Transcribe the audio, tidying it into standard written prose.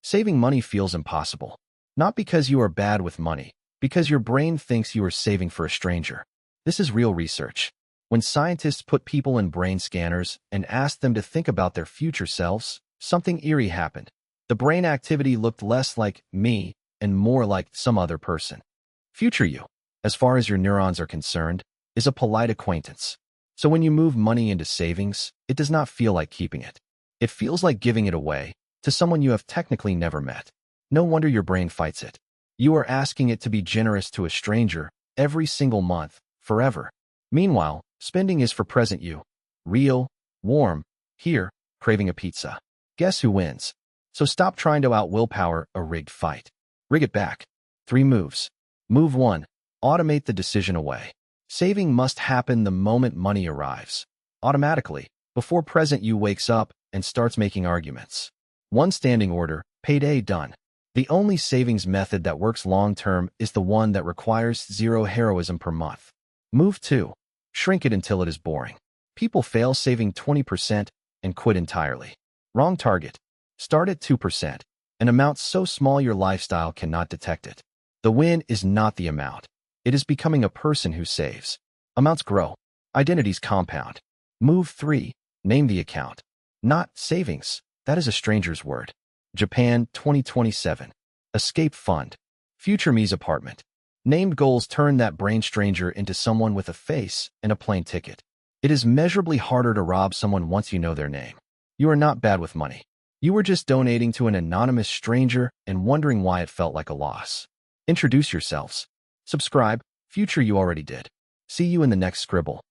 Saving money feels impossible. Not because you are bad with money, because your brain thinks you are saving for a stranger. This is real research. When scientists put people in brain scanners and asked them to think about their future selves, something eerie happened. The brain activity looked less like me and more like some other person. Future you, as far as your neurons are concerned, is a polite acquaintance. So when you move money into savings, it does not feel like keeping it. It feels like giving it away to someone you have technically never met. No wonder your brain fights it. You are asking it to be generous to a stranger every single month, forever. Meanwhile, spending is for present you. Real, warm, here, craving a pizza. Guess who wins? So stop trying to out-willpower a rigged fight. Rig it back. 3 moves. Move 1. Automate the decision away. Saving must happen the moment money arrives. Automatically, before present you wakes up and starts making arguments. 1 standing order, payday done. The only savings method that works long-term is the one that requires 0 heroism per month. Move 2. Shrink it until it is boring. People fail saving 20% and quit entirely. Wrong target. Start at 2%, an amount so small your lifestyle cannot detect it. The win is not the amount. It is becoming a person who saves. Amounts grow. Identities compound. Move 3. Name the account. Not savings. That is a stranger's word. Japan 2027. Escape Fund. Future me's apartment. Named goals turn that brain stranger into someone with a face and a plane ticket. It is measurably harder to rob someone once you know their name. You are not bad with money. You were just donating to an anonymous stranger and wondering why it felt like a loss. Introduce yourselves. Subscribe. Future you already did. See you in the next scribble.